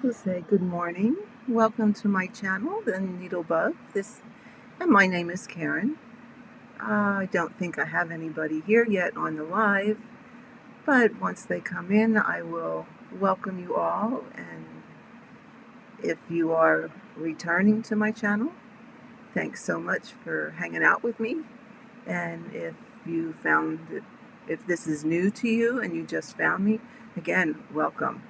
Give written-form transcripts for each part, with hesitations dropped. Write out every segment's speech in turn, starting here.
will say good morning. Welcome to my channel, The Needlebug. And my name is Karen. I don't think I have anybody here yet on the live, but once they come in, I will welcome you all. And if you are returning to my channel, thanks so much for hanging out with me. And if this is new to you and you just found me, again, welcome.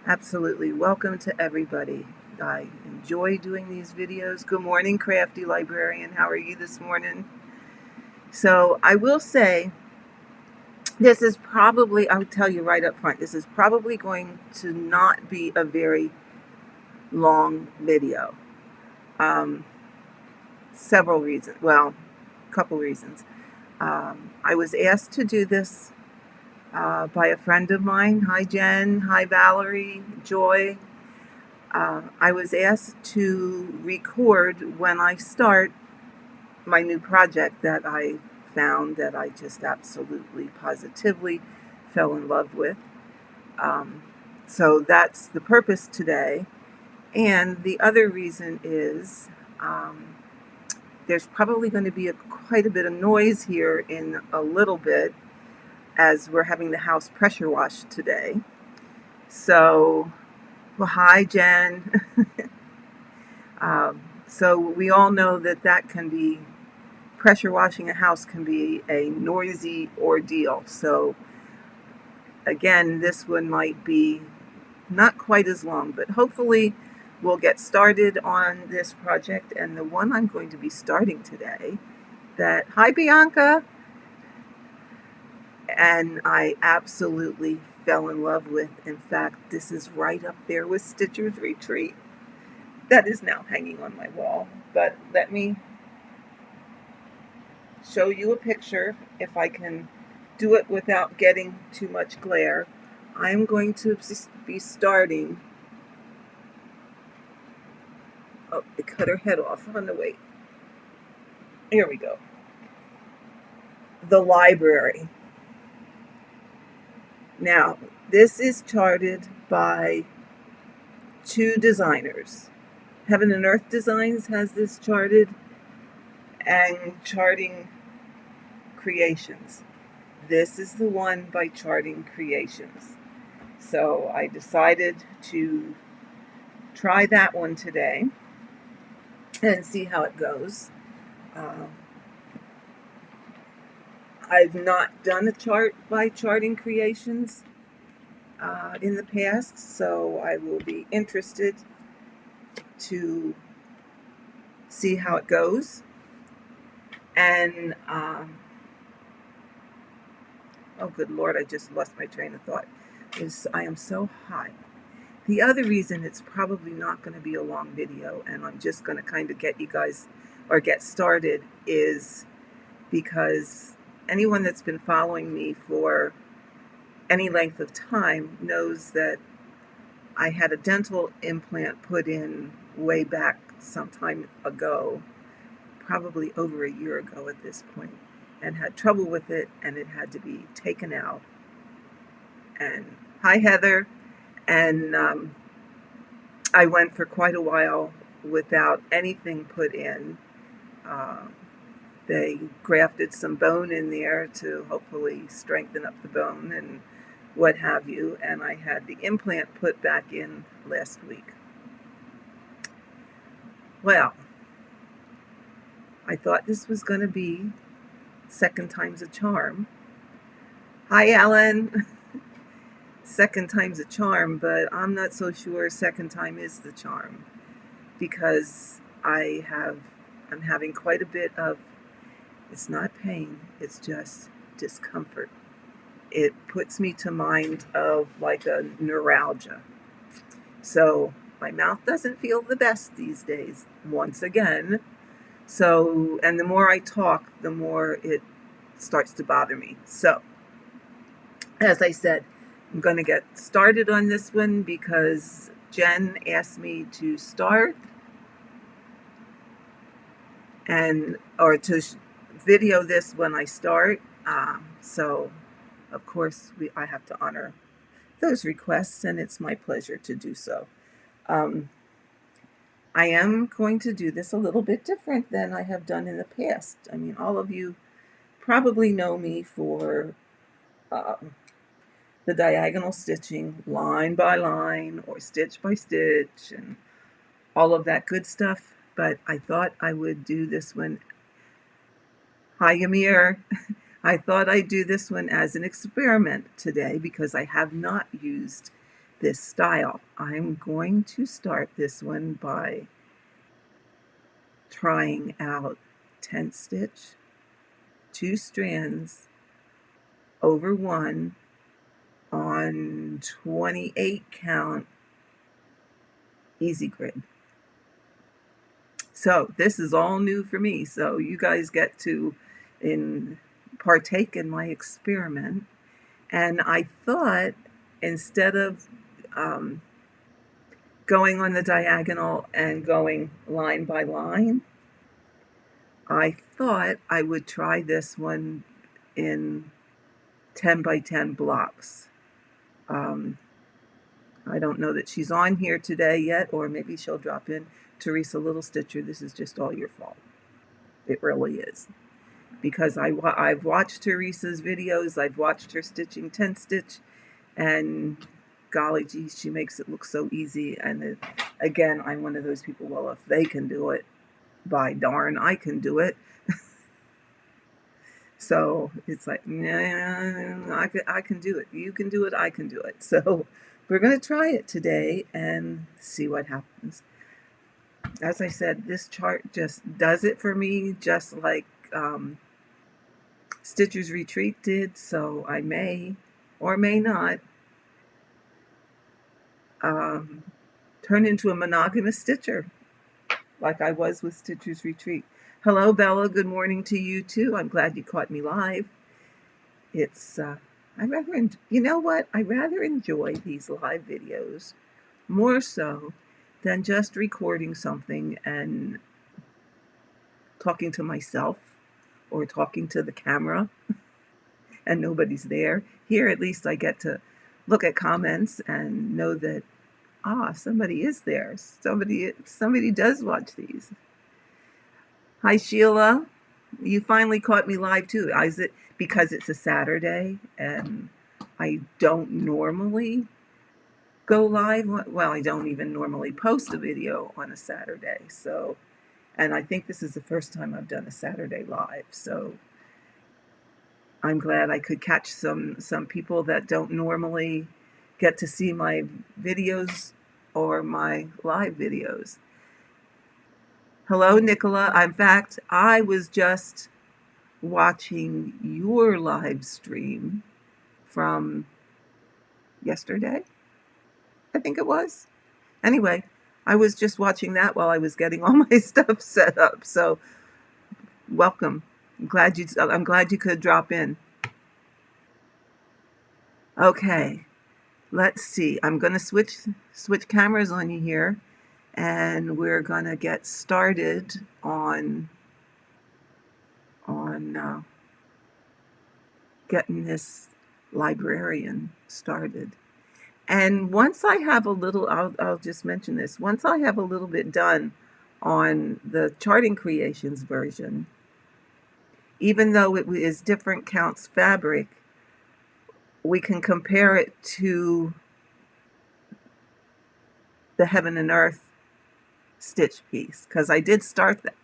Absolutely. Welcome to everybody. I enjoy doing these videos. Good morning, Crafty Librarian. How are you this morning? So I will say, this is probably, I'll tell you right up front, this is probably going to not be a very long video. Several reasons. Well, a couple reasons. I was asked to do this by a friend of mine. Hi, Jen. Hi, Valerie. Joy. I was asked to record when I start my new project that I found that I just absolutely positively fell in love with. So that's the purpose today. And the other reason is there's probably going to be quite a bit of noise here in a little bit as we're having the house pressure washed today. So, well, hi, Jen. So we all know that can be, pressure washing a house can be a noisy ordeal. So again, this one might be not quite as long, but hopefully we'll get started on this project. And the one I'm going to be starting today, hi Bianca, and I absolutely fell in love with. In fact, this is right up there with Stitcher's Retreat. That is now hanging on my wall, but let me show you a picture if I can do it without getting too much glare. I'm going to be starting. Oh, it cut her head off on the way. Here we go. The library. Now, this is charted by two designers. Heaven and Earth Designs has this charted, and Charting Creations. This is the one by Charting Creations. So I decided to try that one today and see how it goes. I've not done a chart by Charting Creations in the past, so I will be interested to see how it goes. And oh, good Lord, I just lost my train of thought. I am so hot. The other reason it's probably not going to be a long video, and I'm just going to kind of get you guys, or get started, is because anyone that's been following me for any length of time knows that I had a dental implant put in way back some time ago, probably over a year ago at this point, and had trouble with it, and it had to be taken out. And hi, Heather. And I went for quite a while without anything put in. They grafted some bone in there to hopefully strengthen up the bone and what have you, and I had the implant put back in last week. Well, I thought this was going to be second time's a charm. Hi, Alan. Second time's a charm, but I'm not so sure second time is the charm, because I'm having quite a bit of, it's not pain, it's just discomfort. It puts me to mind of like a neuralgia. So my mouth doesn't feel the best these days, once again. So, and the more I talk, the more it starts to bother me. So, as I said, I'm going to get started on this one because Jen asked me to start or to video this when I start. So, of course, I have to honor those requests, and it's my pleasure to do so. Um, I am going to do this a little bit different than I have done in the past. I mean, all of you probably know me for uh, the diagonal stitching, line by line or stitch by stitch, and all of that good stuff. But I thought I would do this one. Hi, Ymir. I thought I'd do this one as an experiment today because I have not used this style. I'm going to start this one by trying out 10 stitch, 2 strands over 1 on 28 count easy grid. So this is all new for me, so you guys get to partake in my experiment. And I thought, instead of going on the diagonal and going line by line, I thought I would try this one in 10 by 10 blocks. I don't know that she's on here today yet, or maybe she'll drop in. Teresa Little Stitcher, this is just all your fault. It really is. Because I've watched Teresa's videos, I've watched her stitching 10 stitch, and golly geez, she makes it look so easy. And again, I'm one of those people, well, if they can do it, by darn, I can do it. So it's like, nah, I can do it. You can do it, I can do it. So we're going to try it today and see what happens. As I said, this chart just does it for me, just like Stitcher's Retreat did. So I may or may not turn into a monogamous stitcher like I was with Stitcher's Retreat. Hello, Bella. Good morning to you, too. I'm glad you caught me live. It's, you know what? I rather enjoy these live videos more so than just recording something and talking to myself or talking to the camera and nobody's there. Here, at least I get to look at comments and know that, somebody is there. Somebody does watch these. Hi, Sheila. You finally caught me live too. Is it because it's a Saturday and I don't normally go live? Well, I don't even normally post a video on a Saturday. So, and I think this is the first time I've done a Saturday live. So I'm glad I could catch some people that don't normally get to see my videos or my live videos. Hello, Nicola. In fact, I was just watching your live stream from yesterday, I think it was. Anyway, I was just watching that while I was getting all my stuff set up. So welcome. I'm glad you could drop in. Okay, let's see. I'm going to switch cameras on you here, and we're going to get started on getting this librarian started. And once I have a little, I'll just mention this. Once I have a little bit done on the Charting Creations version, even though it is different counts fabric, we can compare it to the Heaven and Earth stitch piece, because I did start that.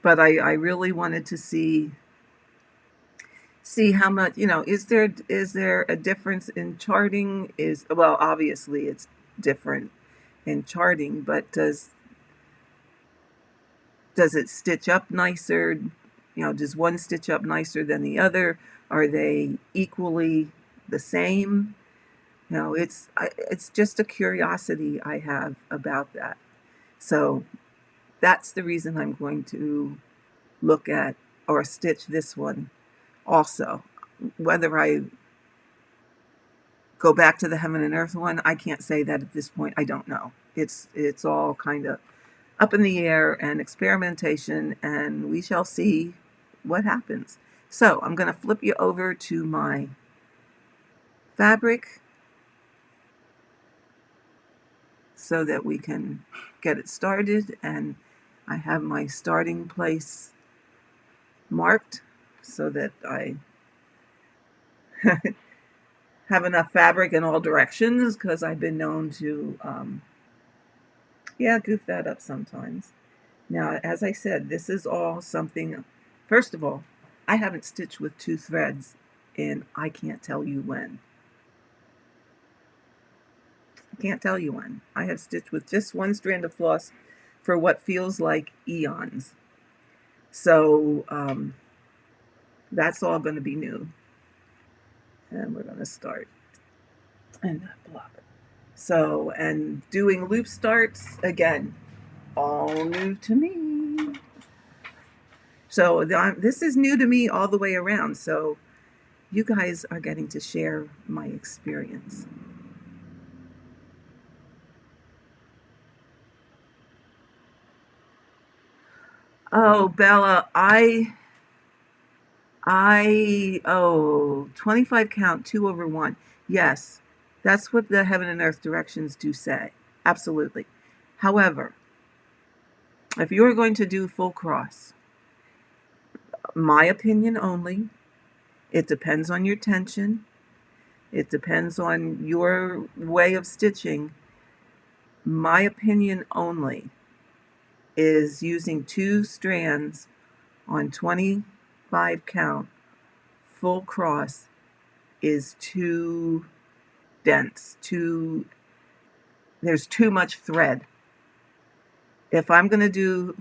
But I really wanted to see how much, is there a difference in charting? Well, obviously it's different in charting, but does it stitch up nicer? Does one stitch up nicer than the other? Are they equally the same? It's just a curiosity I have about that. So that's the reason I'm going to look at or stitch this one also. Whether I go back to the Heaven and Earth one, I can't say that at this point. I don't know. It's all kind of up in the air and experimentation, and we shall see what happens. So I'm going to flip you over to my fabric so that we can get it started. And I have my starting place marked so that I have enough fabric in all directions, because I've been known to, yeah, goof that up sometimes. Now, as I said, this is all something, first of all, I haven't stitched with 2 threads in I can't tell you when. I can't tell you when. I have stitched with just 1 strand of floss for what feels like eons. So that's all going to be new. And we're going to start in that block. So, and doing loop starts, again, all new to me. So this is new to me all the way around. So you guys are getting to share my experience. Oh, Bella, oh, 25 count, 2/1. Yes, that's what the heaven and earth directions do say. Absolutely. However, if you're going to do full cross, my opinion only, it depends on your tension. It depends on your way of stitching. My opinion only is using 2 strands on 25 count full cross is too dense, there's too much thread. If I'm going to do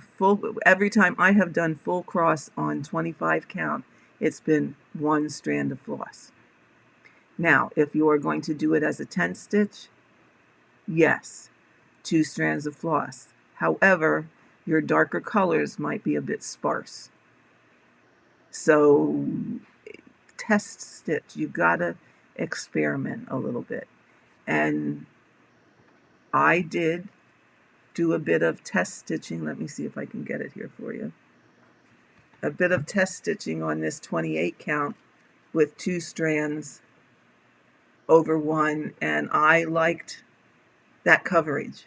every time I have done full cross on 25 count, it's been 1 strand of floss. Now, if you are going to do it as a 10 stitch, yes, 2 strands of floss. However, your darker colors might be a bit sparse. So test stitch. You gotta experiment a little bit. And I did do a bit of test stitching. Let me see if I can get it here for you. A bit of test stitching on this 28 count with 2 strands over 1, and I liked that coverage.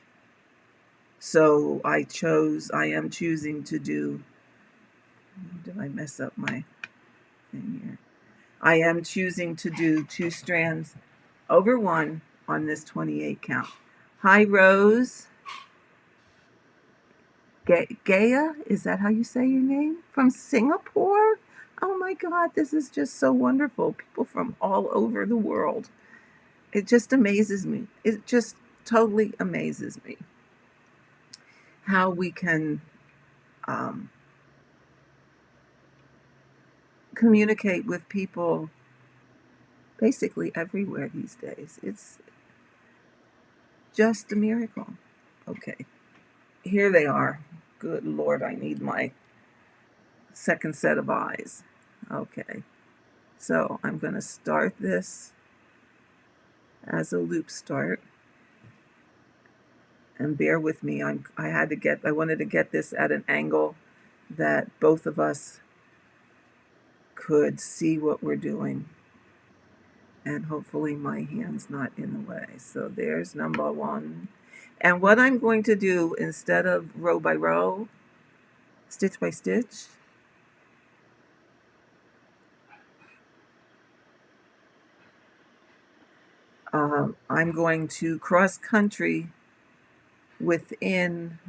So I am choosing to do, did I mess up my thing here? I am choosing to do 2 strands over 1 on this 28 count. Hi, Rose. Gaia, is that how you say your name? From Singapore? Oh my God, this is just so wonderful. People from all over the world. It just amazes me. It just totally amazes me how we can communicate with people basically everywhere these days. It's just a miracle. Okay, here they are. Good Lord, I need my second set of eyes. Okay, so I'm going to start this as a loop start. And bear with me, I wanted to get this at an angle that both of us could see what we're doing. And hopefully my hand's not in the way. So there's number 1. And what I'm going to do, instead of row by row, stitch by stitch, I'm going to cross country within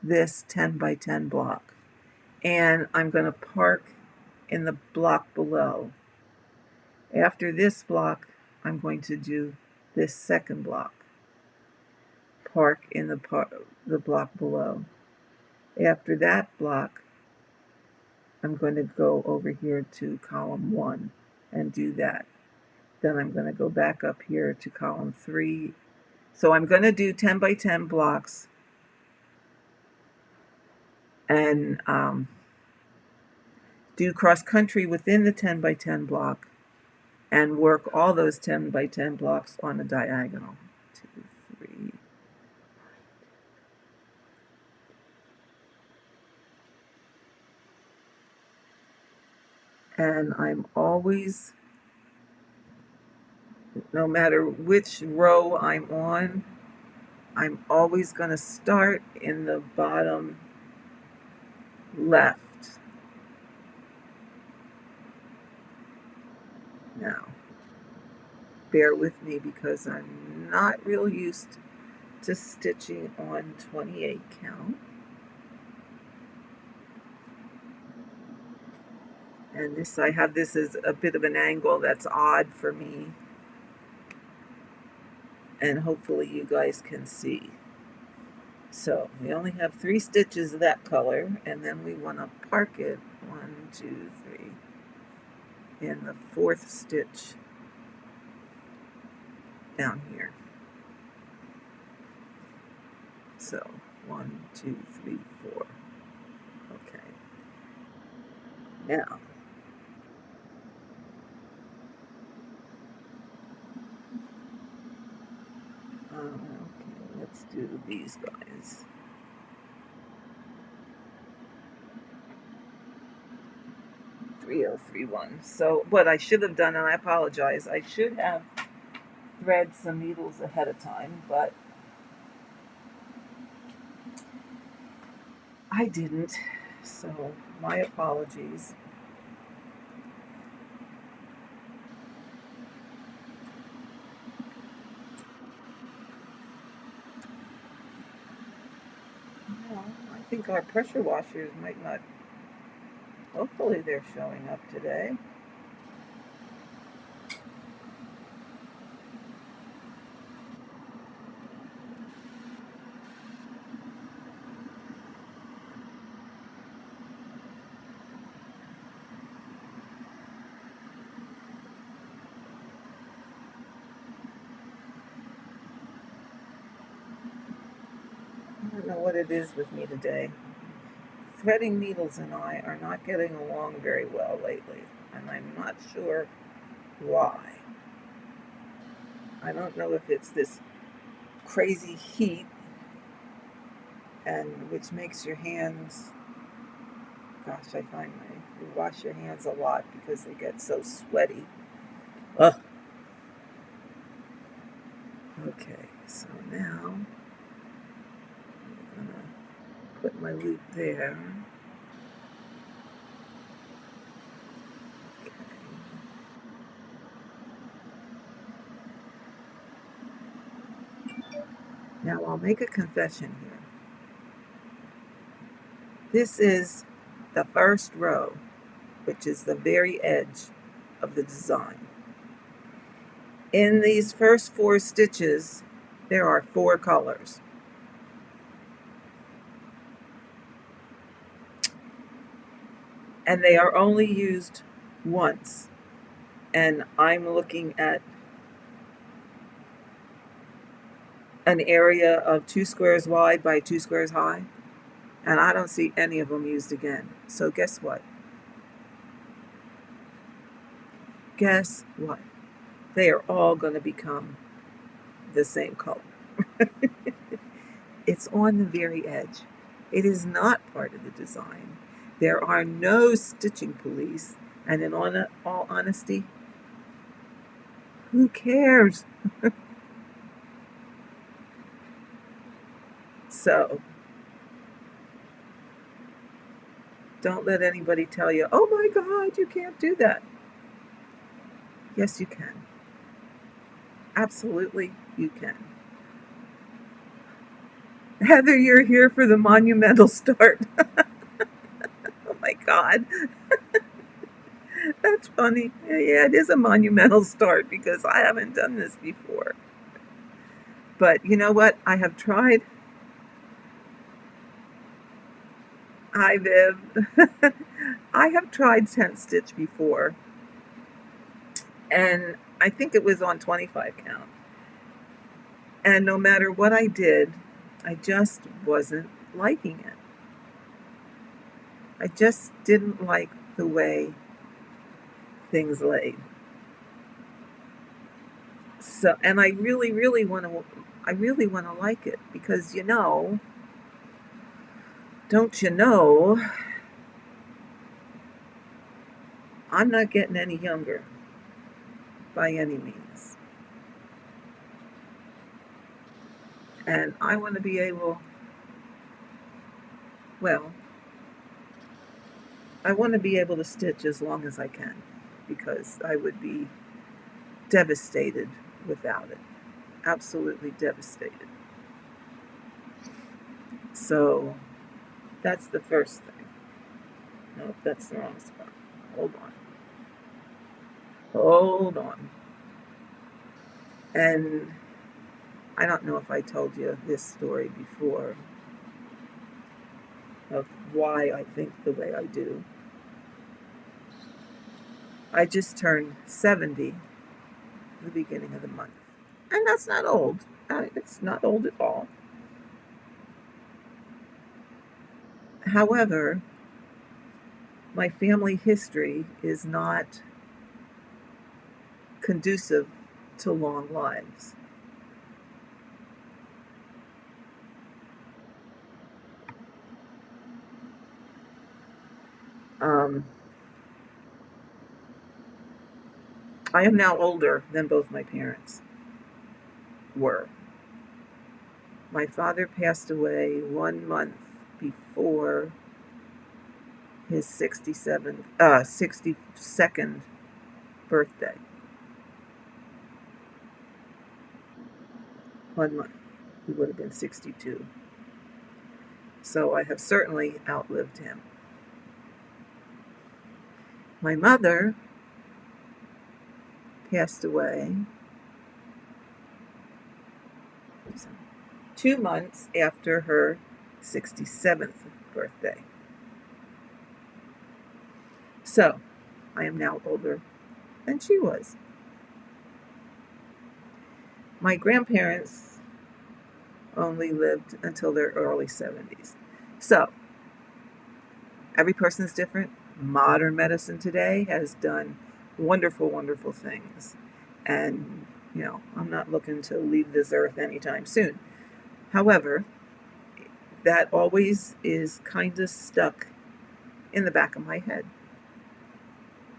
this 10 by 10 block. And I'm going to park in the block below. After this block, I'm going to do this second block. Park in the block below. After that block, I'm going to go over here to column 1 and do that. Then I'm going to go back up here to column 3. So I'm going to do 10 by 10 blocks and do cross country within the 10 by 10 block and work all those 10 by 10 blocks on a diagonal. 2, 3. And I'm always No matter which row I'm on, I'm always going to start in the bottom left. Now, bear with me because I'm not real used to stitching on 28 count. And this, I have this as a bit of an angle that's odd for me. And hopefully you guys can see. So we only have 3 stitches of that color, and then we want to park it 1, 2, 3 in the 4th stitch down here. So 1, 2, 3, 4. Okay. Now, okay, let's do these guys. .3031. So what I should have done, and I apologize, I should have thread some needles ahead of time, but I didn't. So my apologies. Well, I think our pressure washers might not. Hopefully they're showing up today. I don't know what it is with me today. Threading needles and I are not getting along very well lately, and I'm not sure why. I don't know if it's this crazy heat, and which makes your hands, gosh, I find you wash your hands a lot because they get so sweaty. Ugh. Okay, so now I'm gonna put my loop there. Okay. Now I'll make a confession here. This is the first row, which is the very edge of the design. In these first 4 stitches, there are 4 colors. And they are only used once. And I'm looking at an area of 2 squares wide by 2 squares high, and I don't see any of them used again. So guess what? Guess what? They are all going to become the same color. It's on the very edge. It is not part of the design. There are no stitching police, and in all honesty, who cares? So, don't let anybody tell you, oh my God, you can't do that. Yes, you can. Absolutely, you can. Heather, you're here for the monumental start. Oh my God. That's funny. Yeah, it is a monumental start because I haven't done this before. But you know what? I have tried. Hi, Viv. I have tried 10 stitch before, and I think it was on 25 count. And no matter what I did, I just wasn't liking it. I just didn't like the way things laid. So, and I really want to like it because, don't you know, I'm not getting any younger by any means. And I want to be able, well, I want to be able to stitch as long as I can because I would be devastated without it. Absolutely devastated. So that's the first thing. Nope, that's the wrong spot. Hold on. Hold on. And I don't know if I told you this story before of why I think the way I do. I just turned 70 at the beginning of the month. And that's not old. It's not old at all. However, my family history is not conducive to long lives. Um, I am now older than both my parents were. My father passed away 1 month before his 62nd birthday. 1 month. He would have been 62. So I have certainly outlived him. My mother passed away 2 months after her 67th birthday. So I am now older than she was. My grandparents only lived until their early 70s. So every person's different. Modern medicine today has done wonderful, wonderful things. And, I'm not looking to leave this earth anytime soon. However, that always is kind of stuck in the back of my head.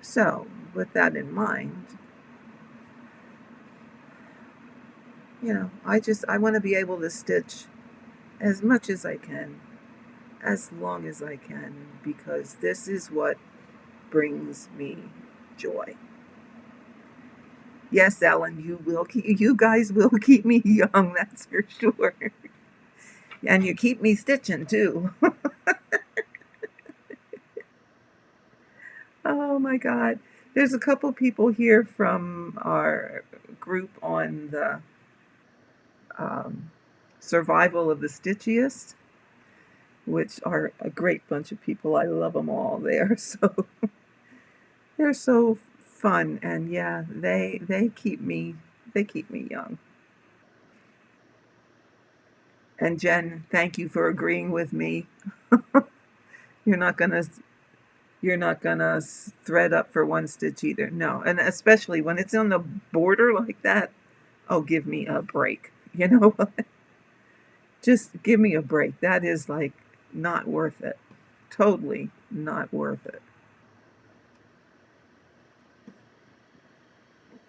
So, with that in mind, I want to be able to stitch as much as I can, as long as I can, because this is what brings me joy. Yes, Ellen, you guys will keep me young, that's for sure. And you keep me stitching too. Oh my God. There's a couple people here from our group on the um, survival of the stitchiest, which are a great bunch of people. I love them all. They're so fun, and yeah, they keep me young. And Jen, thank you for agreeing with me. You're not gonna you're not gonna thread up for one stitch either. No, and especially when it's on the border like that. Oh, give me a break. You know what? Just give me a break. That is like not worth it. Totally not worth it.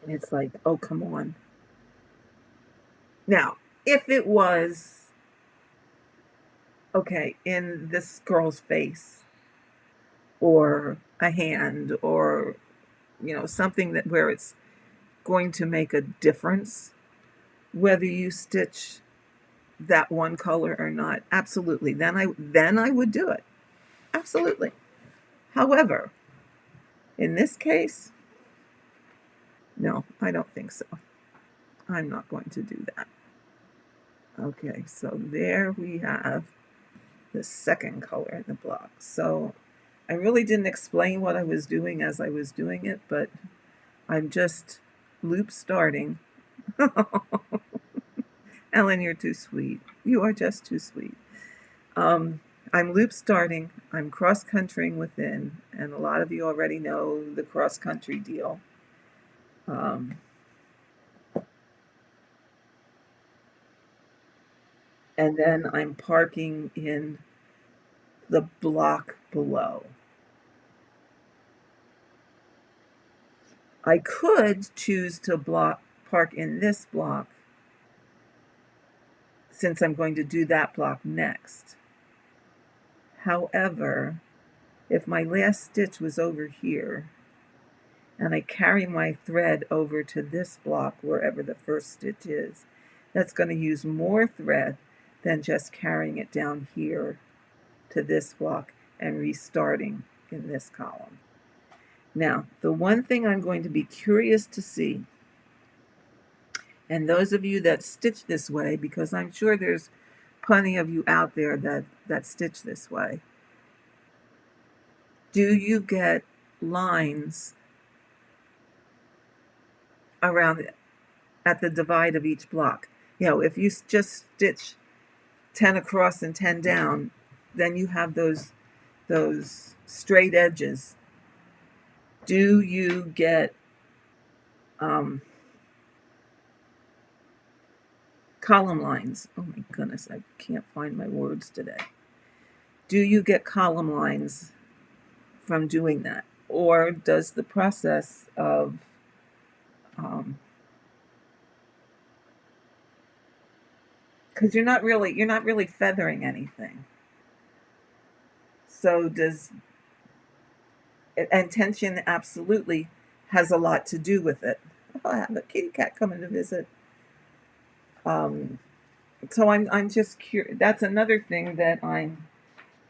It's like, oh, come on. Now, if it was, okay, in this girl's face or a hand or, something that where it's going to make a difference, whether you stitch that one color or not, absolutely. Then I would do it. Absolutely. However, in this case, no, I don't think so. I'm not going to do that. Okay, so there we have the second color in the block. So I really didn't explain what I was doing as I was doing it, but I'm just loop starting. Ellen, you're too sweet. You are just too sweet. Um, I'm loop starting. I'm cross countrying within, and a lot of you already know the cross country deal. Um, and then I'm parking in the block below. I could choose to park in this block since I'm going to do that block next. However, if my last stitch was over here and I carry my thread over to this block, wherever the first stitch is, that's going to use more thread than just carrying it down here to this block and restarting in this column. Now, the one thing I'm going to be curious to see, and those of you that stitch this way, because I'm sure there's plenty of you out there that stitch this way, do you get lines around at the divide of each block? You know, if you just stitch 10 across and 10 down, then you have those straight edges. Do you get column lines? Oh my goodness, I can't find my words today. Do you get column lines from doing that? Or does the process of because you're not really feathering anything. So does, and tension absolutely has a lot to do with it. Oh, I have a kitty cat coming to visit. So I'm just curious. That's another thing that I'm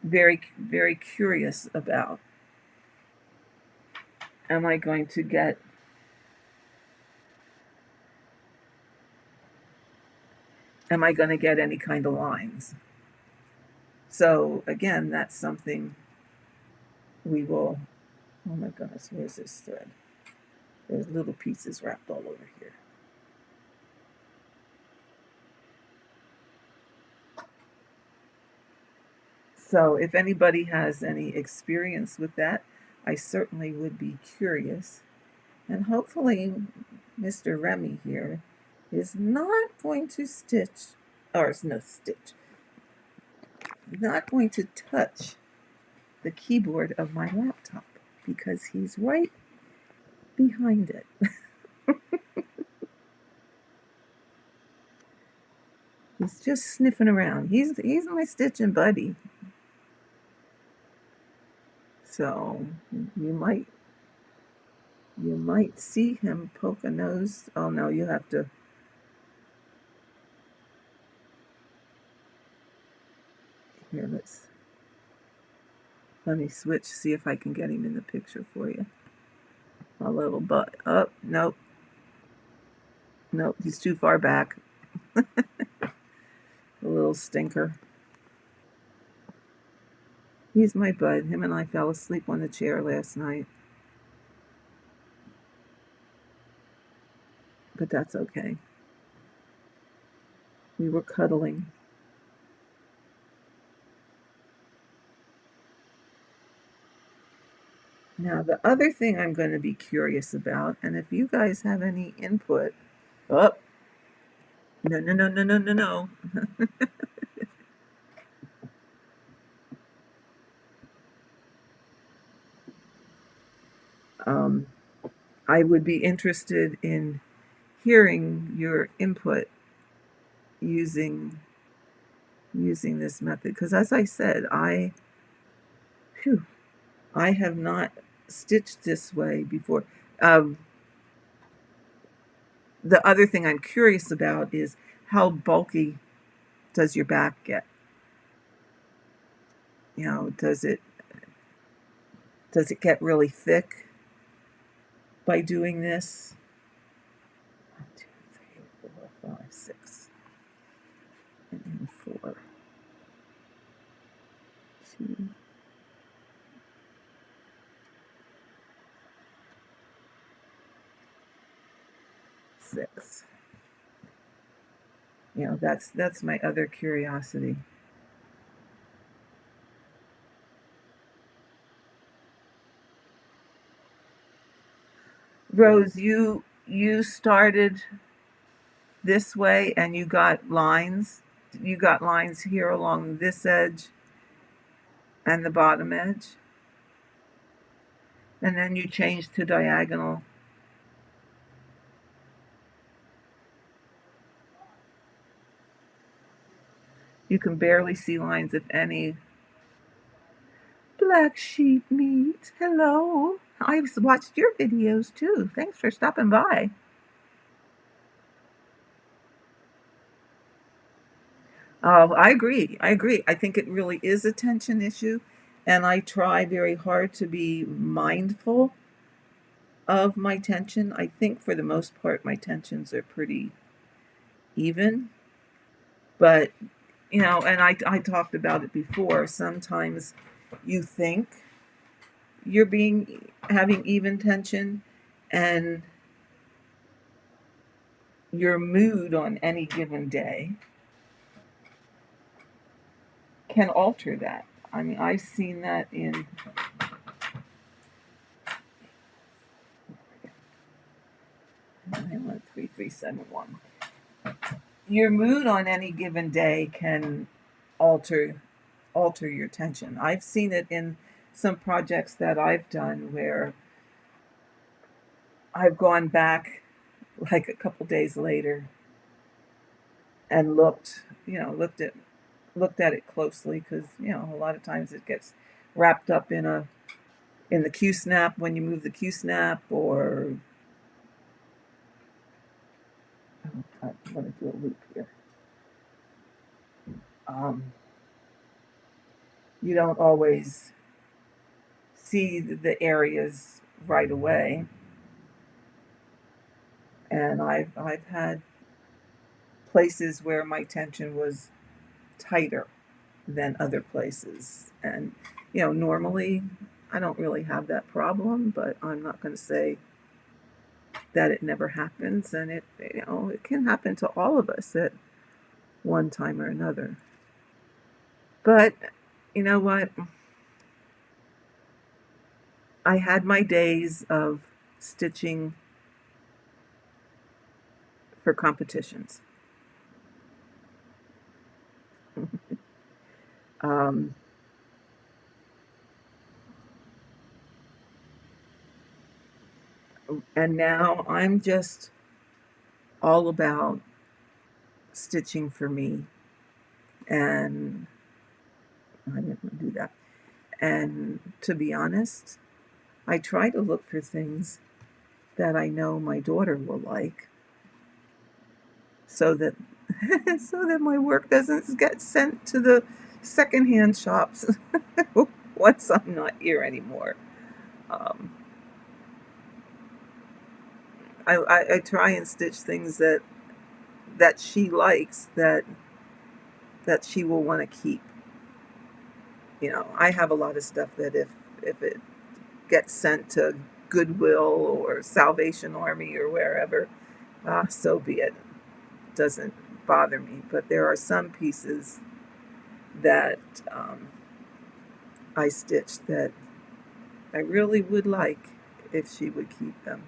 very, very curious about. Am I going to get any kind of lines? So again, that's something we will, oh my goodness, where's this thread? There's little pieces wrapped all over here. So if anybody has any experience with that, I certainly would be curious. And hopefully Mr. Remy here is not going to stitch, or no stitch, not going to touch the keyboard of my laptop because he's right behind it. He's just sniffing around. He's my stitching buddy. So you might see him poke a nose. Oh no, you have to. Here, let me switch, see if I can get him in the picture for you. A little butt. Oh, nope. Nope, he's too far back. A little stinker. He's my bud. Him and I fell asleep on the chair last night. But that's okay. We were cuddling. Now, the other thing I'm going to be curious about, and if you guys have any input, oh, no. I would be interested in hearing your input using this method, because as I said, I have not stitched this way before. The other thing I'm curious about is how bulky does your back get? You know, does it get really thick by doing this? 1, 2, 3, 4, 5, 6, and then 4, 2, 6. You know, that's my other curiosity. Rose, you started this way and you got lines. You got lines here along this edge and the bottom edge. And then you changed to diagonal. You can barely see lines, if any. Black sheep meat. Hello. I've watched your videos too. Thanks for stopping by. Oh, I agree. I agree. I think it really is a tension issue, and I try very hard to be mindful of my tension. I think for the most part, my tensions are pretty even. But, and I talked about it before. Sometimes you think you're having even tension, and your mood on any given day can alter that. I mean, I've seen that in 913-371. Your mood on any given day can alter your tension. I've seen it in some projects that I've done where I've gone back like a couple days later and looked at it closely, because a lot of times it gets wrapped up in the Q snap when you move the Q snap, or I'm going to do a loop here. Um, you don't always see the areas right away, and I've had places where my tension was tighter than other places, and normally I don't really have that problem, but I'm not going to say that it never happens, and it can happen to all of us at one time or another. But you know what? I had my days of stitching for competitions. um, and now I'm just all about stitching for me, and I didn't do that. And to be honest, I try to look for things that I know my daughter will like, so that so that my work doesn't get sent to the secondhand shops once I'm not here anymore. Um, I try and stitch things that she likes, that she will want to keep. I have a lot of stuff that if it gets sent to Goodwill or Salvation Army or wherever, so be it. Doesn't bother me. But there are some pieces that I stitched that I really would like if she would keep them.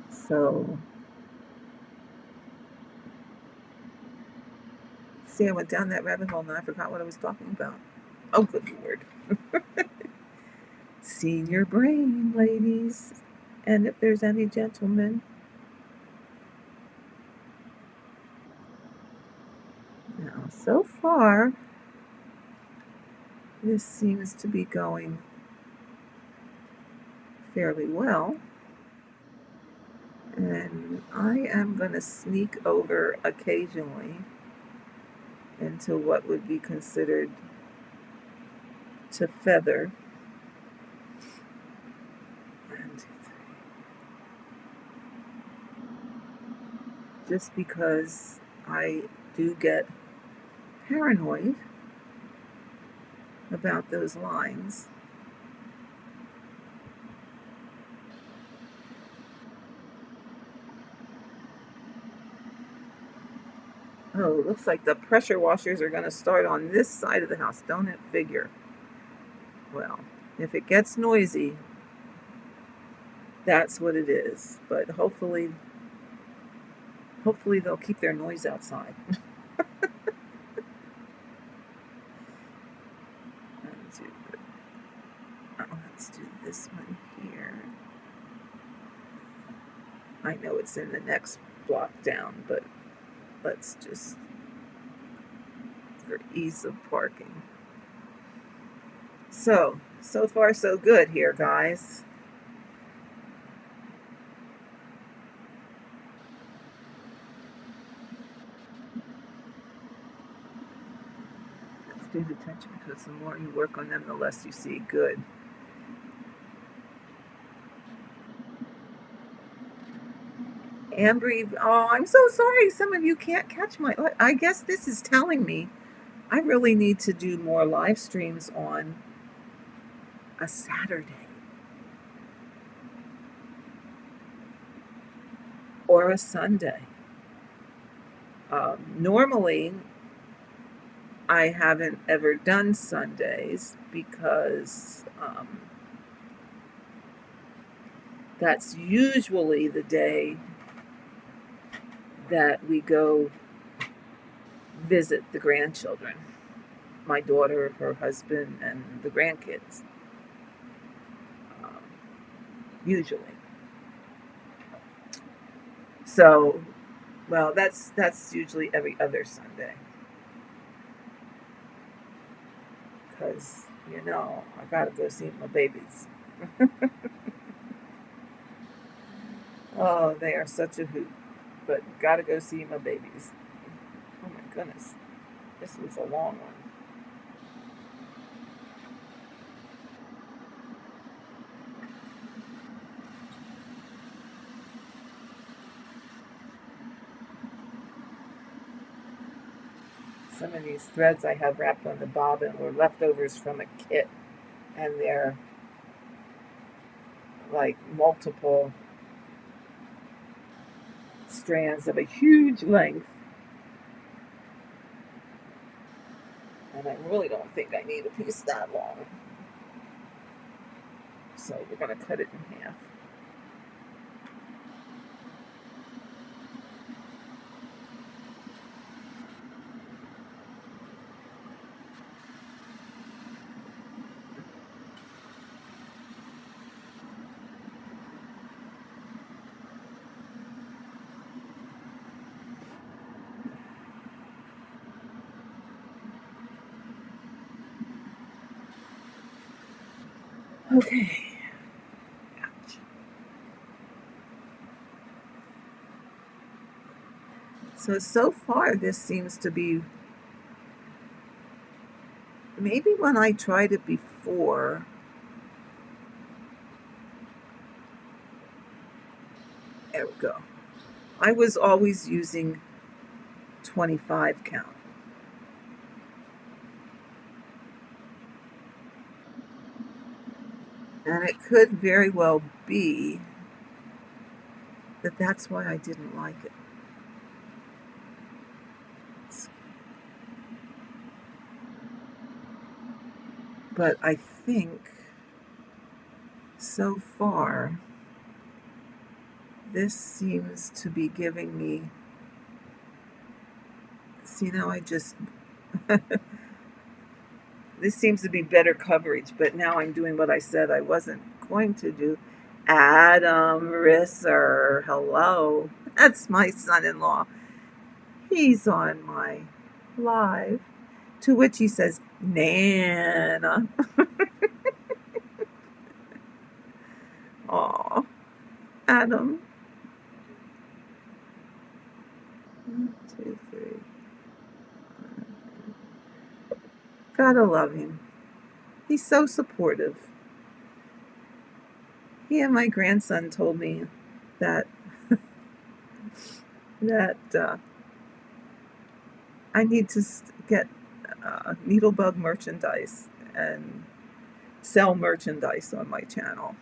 So, see, I went down that rabbit hole and I forgot what I was talking about. Oh, good Lord. Senior brain, ladies. And if there's any gentlemen. Now, so far, this seems to be going fairly well. And I am going to sneak over occasionally into what would be considered to feather. 1, 2, 3. Just because I do get paranoid about those lines. Oh, it looks like the pressure washers are going to start on this side of the house. Don't it figure? Well, if it gets noisy, that's what it is. But hopefully they'll keep their noise outside. Let's do this one here. I know it's in the next block down, but let's just, for ease of parking. So far so good here, guys. Student attention, because the more you work on them, the less you see. Good. Ambry, oh, I'm so sorry. Some of you can't catch my. I guess this is telling me I really need to do more live streams on a Saturday or a Sunday. Normally, I haven't ever done Sundays because that's usually the day that we go visit the grandchildren, my daughter, her husband, and the grandkids. Um, Usually, so well, that's usually every other Sunday because I gotta go see my babies. Oh, they are such a hoot, but gotta go see my babies. Oh my goodness, this was a long one. Some of these threads I have wrapped on the bobbin were leftovers from a kit, and they're like multiple strands of a huge length. And I really don't think I need a piece that long. So we're going to cut it in half. Okay. Ouch. So far, this seems to be, maybe when I tried it before, there we go. I was always using 25 count. And it could very well be that that's why I didn't like it. But I think so far, this seems to be giving me. See, now I just. This seems to be better coverage, but now I'm doing what I said I wasn't going to do. Adam Risser, hello. That's my son in law. He's on my live. To which he says, Nana. Aw, Adam. 1, 2, 3. Gotta love him. He's so supportive. He and my grandson told me that that I need to get needlebug merchandise and sell merchandise on my channel.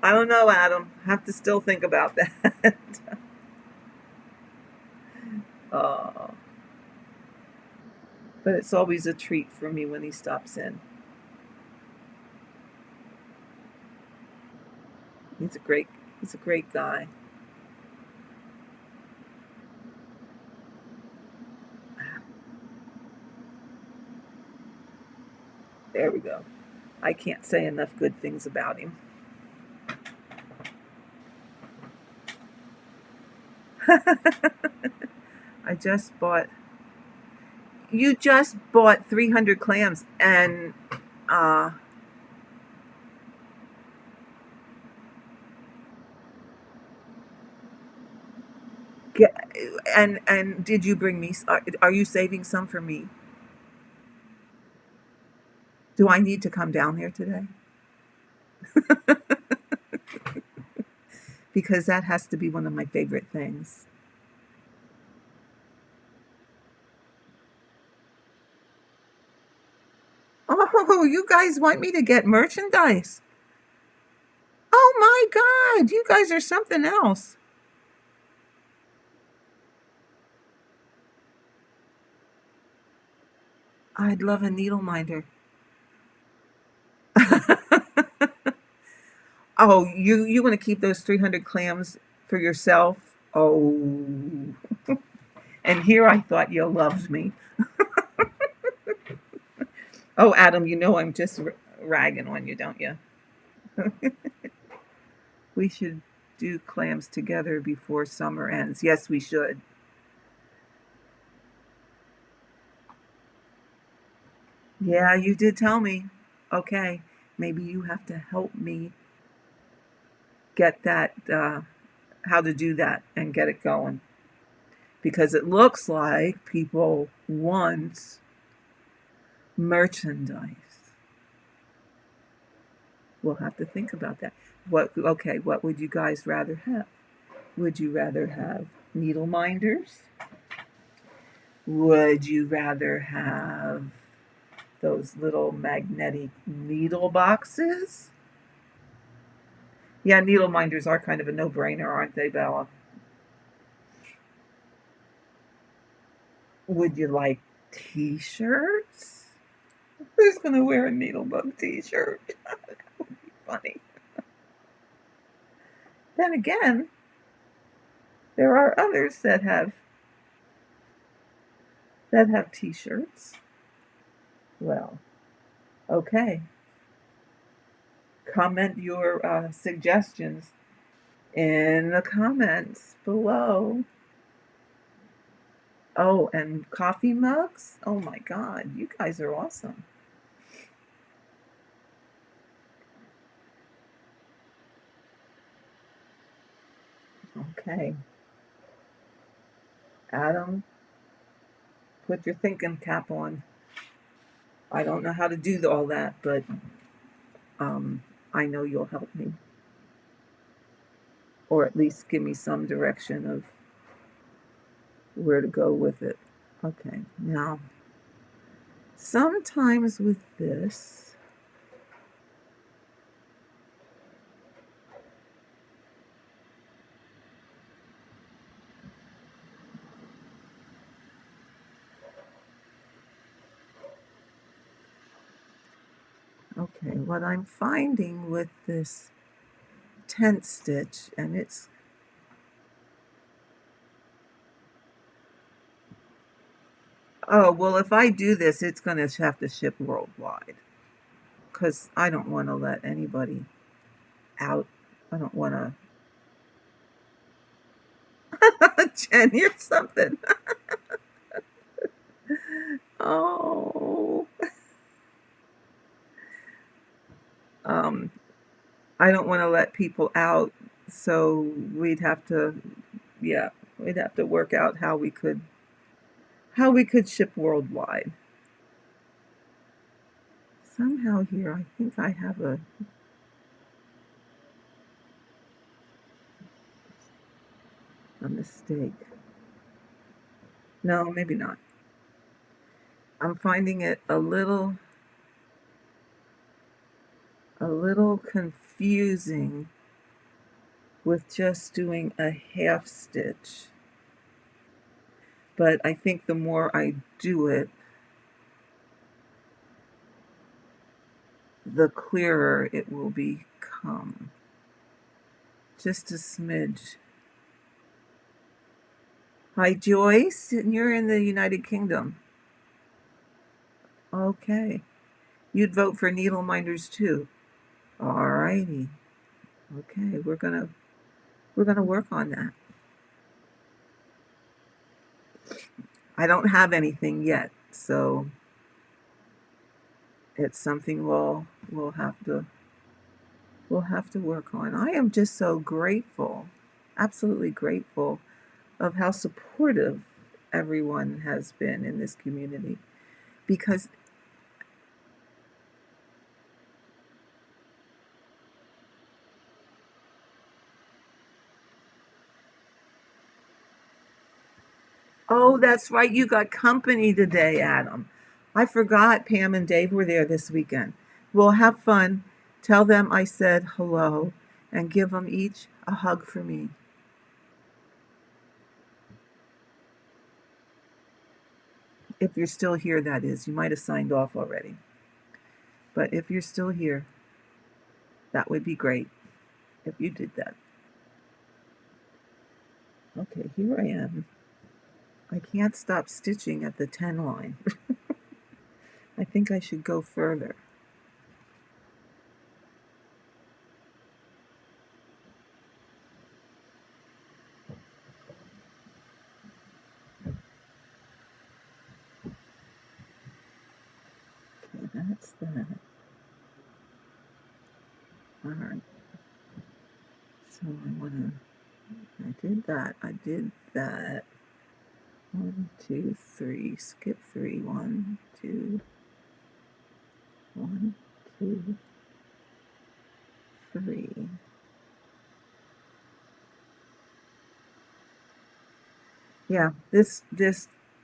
I don't know, Adam. Have to still think about that. uh, but it's always a treat for me when he stops in. He's a great guy. There we go. I can't say enough good things about him. I just bought. You just bought 300 clams, and uh, get, and did you bring me? Are you saving some for me? Do I need to come down there today? Because that has to be one of my favorite things. Oh, you guys want me to get merchandise? Oh my God, you guys are something else. I'd love a needle minder. Oh, you want to keep those 300 clams for yourself? Oh, and here I thought you loved me. Oh, Adam, you know I'm just ragging on you, don't you? We should do clams together before summer ends. Yes, we should. Yeah, you did tell me. Okay, maybe you have to help me get that, how to do that and get it going. Because it looks like people want merchandise. We'll have to think about that. Okay, what would you guys rather have? Would you rather have needle minders? Would you rather have those little magnetic needle boxes? Yeah, needle minders are kind of a no-brainer, aren't they, Bella? Would you like t-shirts? Who's gonna wear a needlebug t-shirt? Funny. Then again, there are others that have t-shirts. Well, okay. Comment your suggestions in the comments below. Oh, and coffee mugs? Oh my God, you guys are awesome. Okay. Adam, put your thinking cap on. I don't know how to do all that, but um, I know you'll help me, or at least give me some direction of where to go with it. Okay, now, sometimes with this, okay, what I'm finding with this tent stitch, and it's, oh, well, if I do this, it's going to have to ship worldwide because I don't want to let anybody out. I don't want to. Jen, you're something. Oh, um, I don't want to let people out, so we'd have to, yeah, we'd have to work out how we could ship worldwide. Somehow here, I think I have a mistake. No, maybe not. I'm finding it a little confusing with just doing a half stitch. But I think the more I do it, the clearer it will become. Just a smidge. Hi, Joyce, and you're in the United Kingdom. Okay. You'd vote for needle minders too. All righty. Okay, we're gonna work on that. I don't have anything yet, so it's something we'll have to work on. I am just so grateful, absolutely grateful of how supportive everyone has been in this community because oh, that's right, you got company today, Adam. I forgot Pam and Dave were there this weekend. Well, have fun. Tell them I said hello and give them each a hug for me. If you're still here, that is. You might have signed off already. But if you're still here, that would be great if you did that. Okay, here I am. I can't stop stitching at the 10 line. I think I should go further. Okay, that's that. All right. So I want to, I did that. I did that. 1, 2, 3. Skip 3. 1, 2, 1, 2, 3. Yeah, this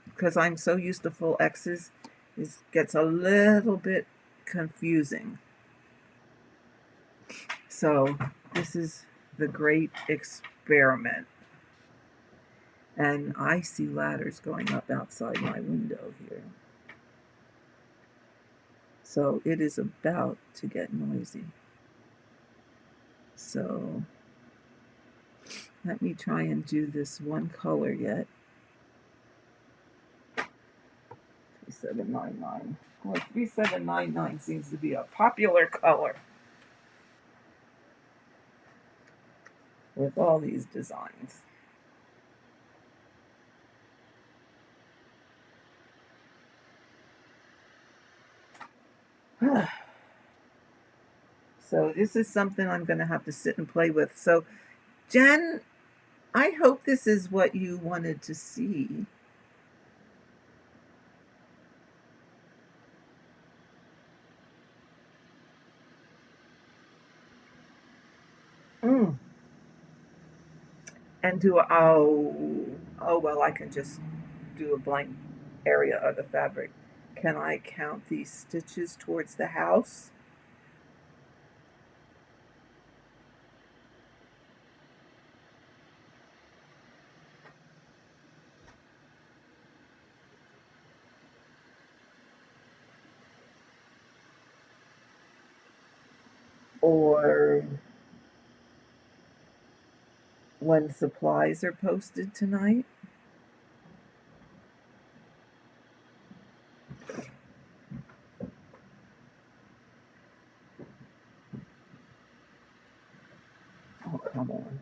because I'm so used to full X's, this gets a little bit confusing. So this is the great experiment. And I see ladders going up outside my window here. So it is about to get noisy. So let me try and do this one color yet. 3799. Boy, 3799 seems to be a popular color with all these designs. So this is something I'm going to have to sit and play with. So Jen, I hope this is what you wanted to see. Mm. And oh well, I can just do a blank area of the fabric. Can I count these stitches towards the house? Or when supplies are posted tonight? Oh, come on.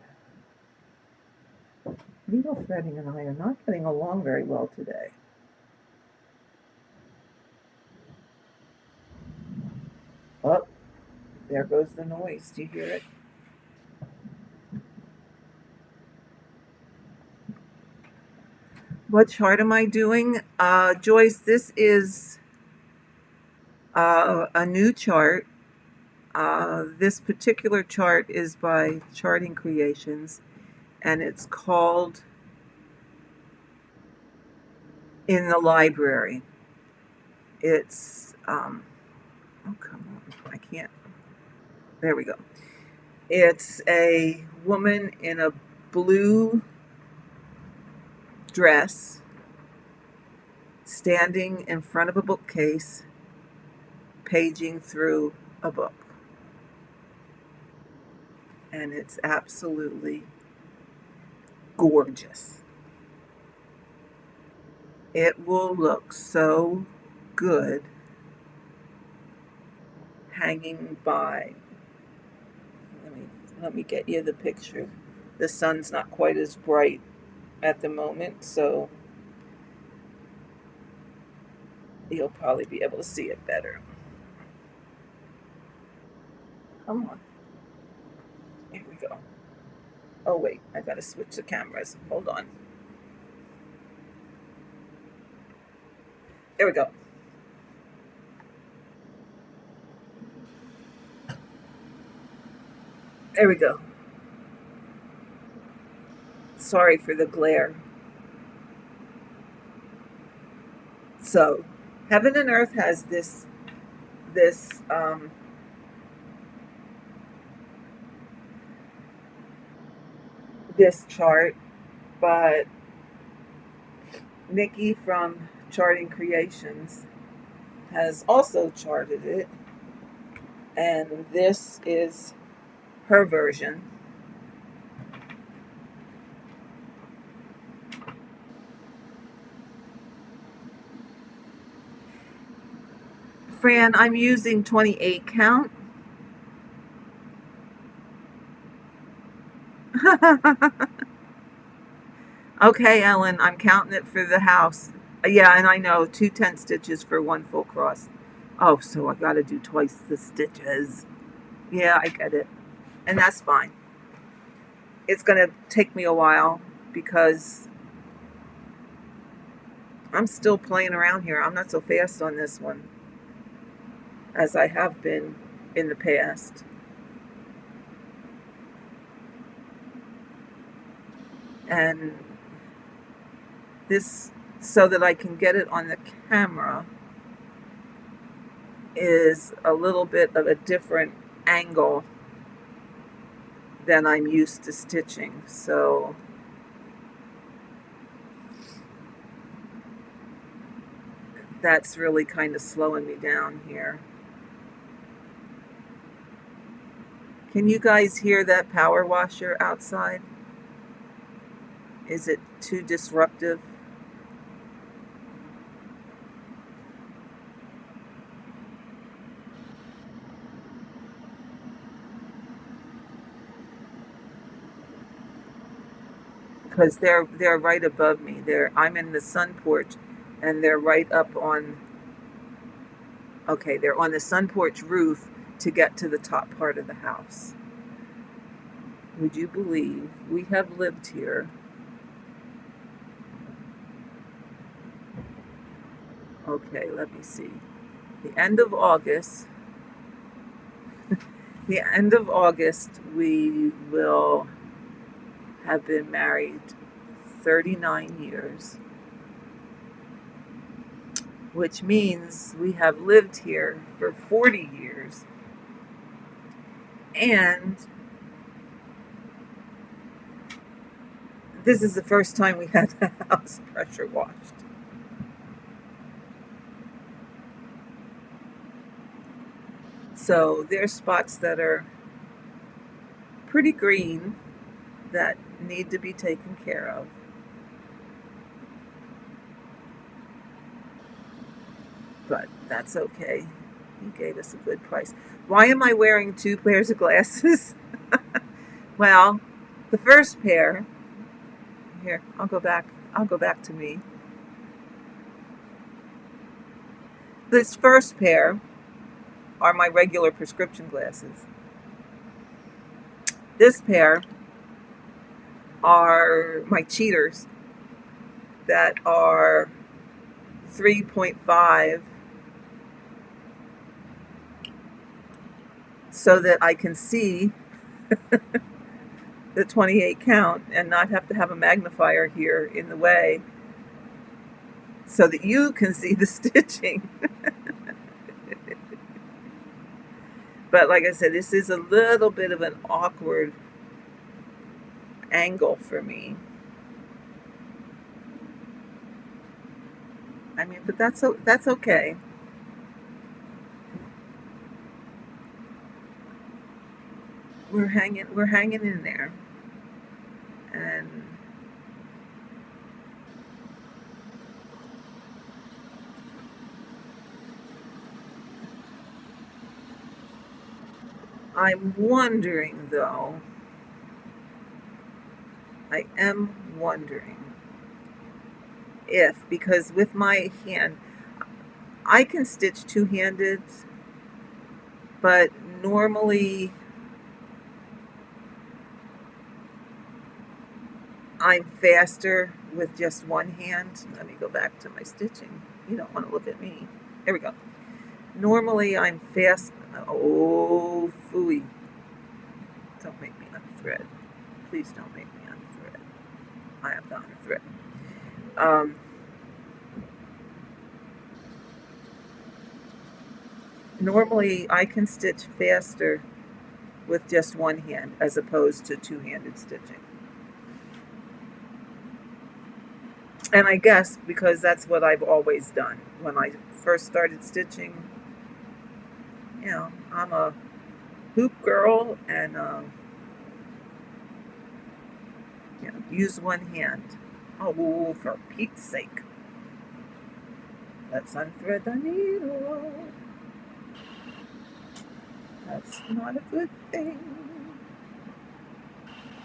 Needle threading and I are not getting along very well today. Oh, there goes the noise. Do you hear it? What chart am I doing? Joyce, this is a new chart. This particular chart is by Charting Creations, and it's called In the Library. It's, oh, come on. I can't. There we go. It's a woman in a blue dress standing in front of a bookcase, paging through a book. And it's absolutely gorgeous. It will look so good hanging by. Let me let me get you the picture. The sun's not quite as bright at the moment, so You'll probably be able to see it better. Come on. Here we go. Oh, wait. I got to switch the cameras. Hold on. There we go. There we go. Sorry for the glare. So, Heaven and Earth has this this chart, but Nikki from Charting Creations has also charted it, and this is her version. Fran, I'm using 28 count. Okay, Ellen, I'm counting it for the house. Yeah, and I know 2 10 stitches for 1 full cross. Oh, so I got to do twice the stitches. Yeah, I get it. And that's fine. It's going to take me a while because I'm still playing around here. I'm not so fast on this one as I have been in the past. And this, so that I can get it on the camera, is a little bit of a different angle than I'm used to stitching. So that's really kind of slowing me down here. Can you guys hear that power washer outside? Is it too disruptive? Because they're right above me. I'm in the sun porch, and they're right up on. Okay, they're on the sun porch roof to get to the top part of the house. Would you believe we have lived here? Okay, let me see. The end of August. The end of August, we will have been married 39 years, which means we have lived here for 40 years. And this is the first time we had the house pressure washed. So there's spots that are pretty green that need to be taken care of. But that's okay. He gave us a good price. Why am I wearing 2 pairs of glasses? Well, the first pair, here, I'll go back to me. This first pair are my regular prescription glasses. This pair are my cheaters that are 3.5, so that I can see the 28 count and not have to have a magnifier here in the way so that you can see the stitching. But like I said, this is a little bit of an awkward angle for me. I mean, but that's okay. We're hanging in there. And I'm wondering though, I am wondering if, because with my hand, I can stitch two-handed, but normally I'm faster with just one hand. Let me go back to my stitching. You don't want to look at me. There we go. Normally I'm fast. Oh, phooey. Don't make me unthread. Please don't make me unthread. I have to unthread. Um, Normally I can stitch faster with just one hand as opposed to two-handed stitching. And I guess because that's what I've always done. When I first started stitching, I'm a hoop girl and use one hand. Oh, for Pete's sake. Let's unthread the needle. That's not a good thing.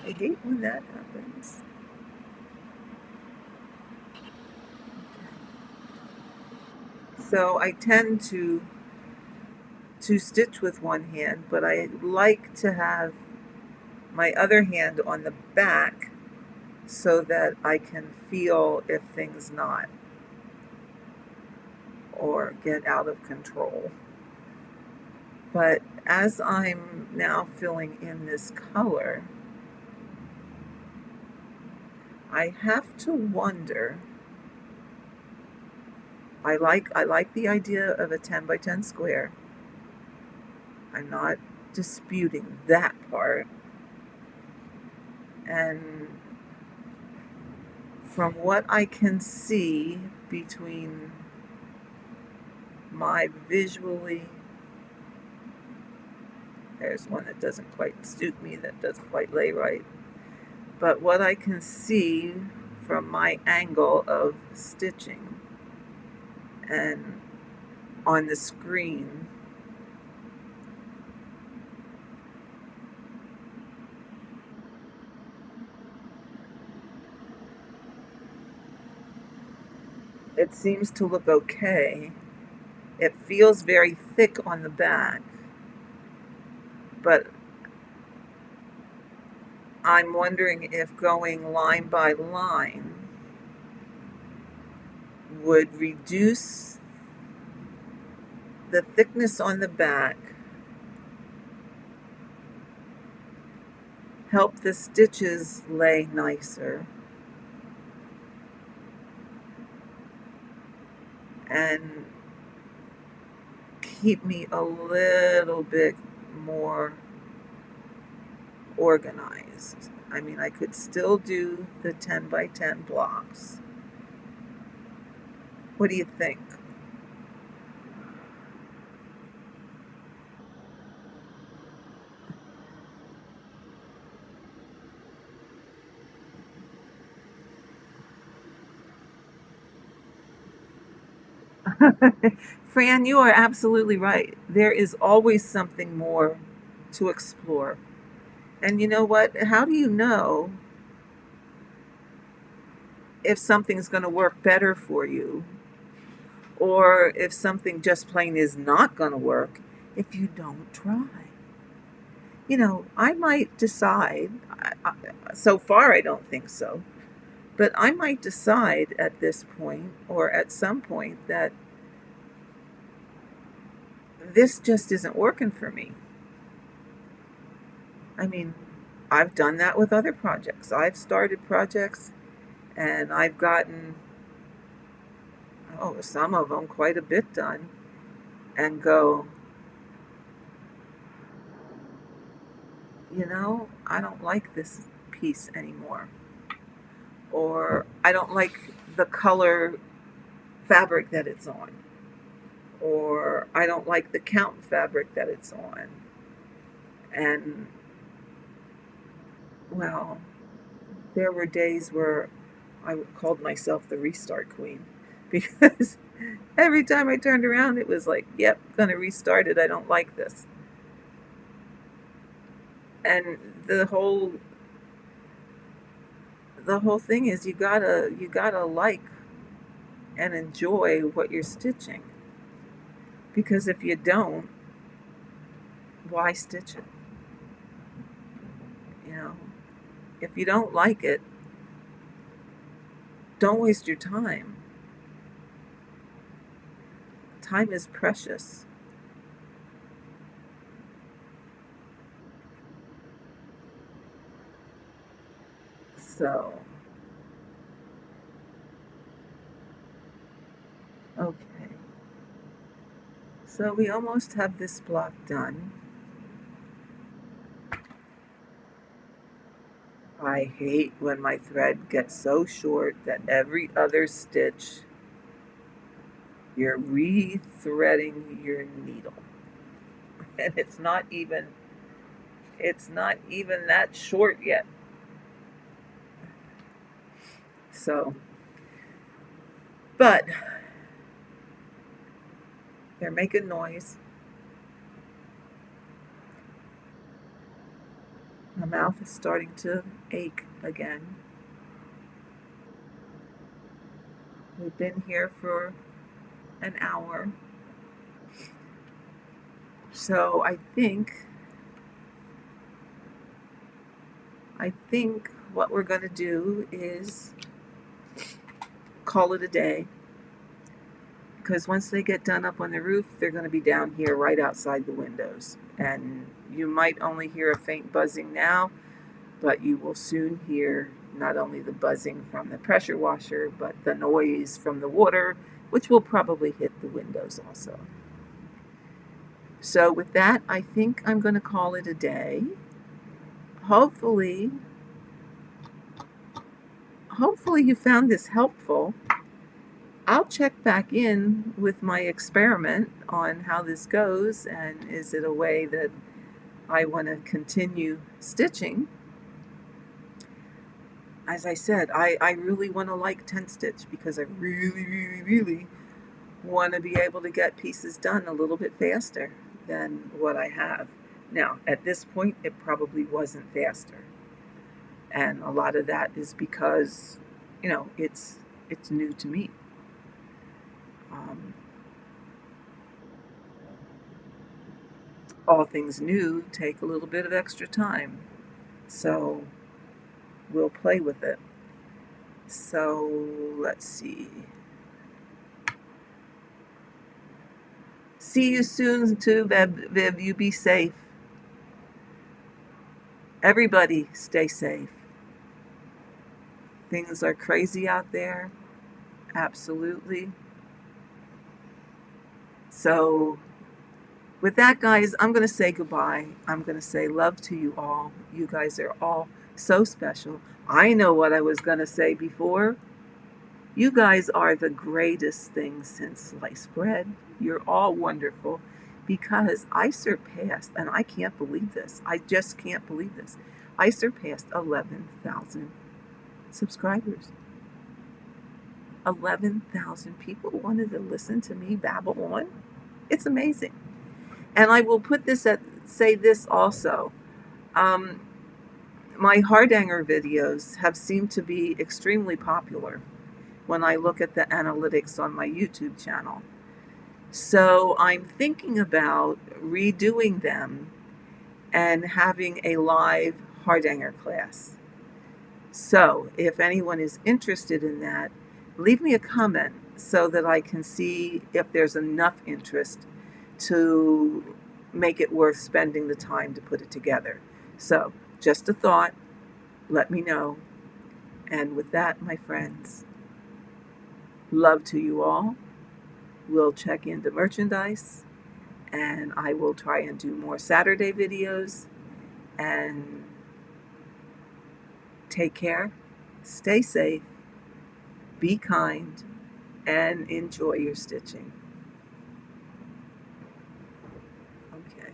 I hate when that happens. So I tend to stitch with one hand, but I like to have my other hand on the back so that I can feel if things knot or get out of control. But as I'm now filling in this color, I have to wonder. I like the idea of a 10 by 10 square. I'm not disputing that part. And from what I can see between my visually, there's one that doesn't quite suit me, that doesn't quite lay right. But what I can see from my angle of stitching and on the screen, it seems to look okay. It feels very thick on the back, but I'm wondering if going line by line would reduce the thickness on the back, help the stitches lay nicer, and keep me a little bit more organized. I mean, I could still do the 10 by 10 blocks. What do you think? Fran, you are absolutely right. There is always something more to explore. And you know what? How do you know if something's going to work better for you or if something just plain is not going to work if you don't try? I might decide, so far I don't think so, but I might decide at this point or at some point that this just isn't working for me. I mean, I've done that with other projects. I've started projects and I've gotten, some of them quite a bit done and go, I don't like this piece anymore. Or I don't like the color fabric that it's on. Or I don't like the count fabric that it's on. And, well, there were days where I called myself the restart queen because every time I turned around, it was like, yep, gonna restart it. I don't like this. And the whole thing is you gotta like and enjoy what you're stitching. Because if you don't, why stitch it? You know, if you don't like it, don't waste your time. Time is precious. So, okay. So we almost have this block done. I hate when my thread gets so short that every other stitch you're re-threading your needle. And it's not even that short yet. So, but they're making noise. My mouth is starting to ache again. We've been here for an hour. So I think what we're going to do is call it a day, because once they get done up on the roof, they're going to be down here right outside the windows. And you might only hear a faint buzzing now, but you will soon hear not only the buzzing from the pressure washer, but the noise from the water, which will probably hit the windows also. So with that, I think I'm going to call it a day. Hopefully you found this helpful. I'll check back in with my experiment on how this goes, and is it a way that I want to continue stitching. As I said, I really want to like 10 stitch, because I really want to be able to get pieces done a little bit faster than what I have. Now, at this point, it probably wasn't faster. And a lot of that is because, it's new to me. Um, all things new take a little bit of extra time. So we'll play with it. So let's see. See you soon too, Viv. You be safe. Everybody stay safe. Things are crazy out there. Absolutely. So with that, guys, I'm going to say goodbye. I'm going to say love to you all. You guys are all so special. I know what I was going to say before. You guys are the greatest thing since sliced bread. You're all wonderful, because I surpassed, and I can't believe this. I just can't believe this. I surpassed 11,000 subscribers. 11,000 people wanted to listen to me babble on. It's amazing. And I will say this also. Um, my Hardanger videos have seemed to be extremely popular when I look at the analytics on my YouTube channel. So I'm thinking about redoing them and having a live Hardanger class. So if anyone is interested in that, leave me a comment so that I can see if there's enough interest to make it worth spending the time to put it together. So just a thought, let me know. And with that, my friends, love to you all. We'll check into merchandise, and I will try and do more Saturday videos. And take care, stay safe, be kind, and enjoy your stitching. Okay.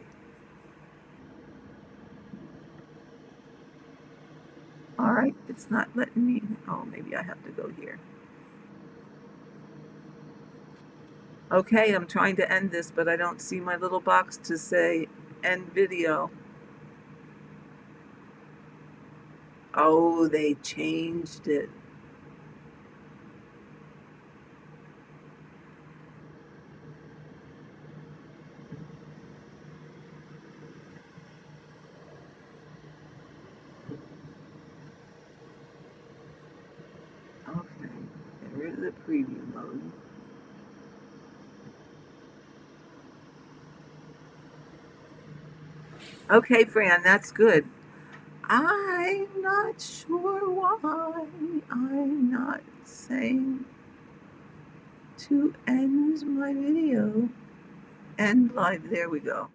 All right, it's not letting me. Oh, maybe I have to go here. Okay, I'm trying to end this, but I don't see my little box to say end video. Oh, they changed it. preview mode. Okay, Fran, that's good. I'm not sure why I'm not saying to end my video. End live. There we go.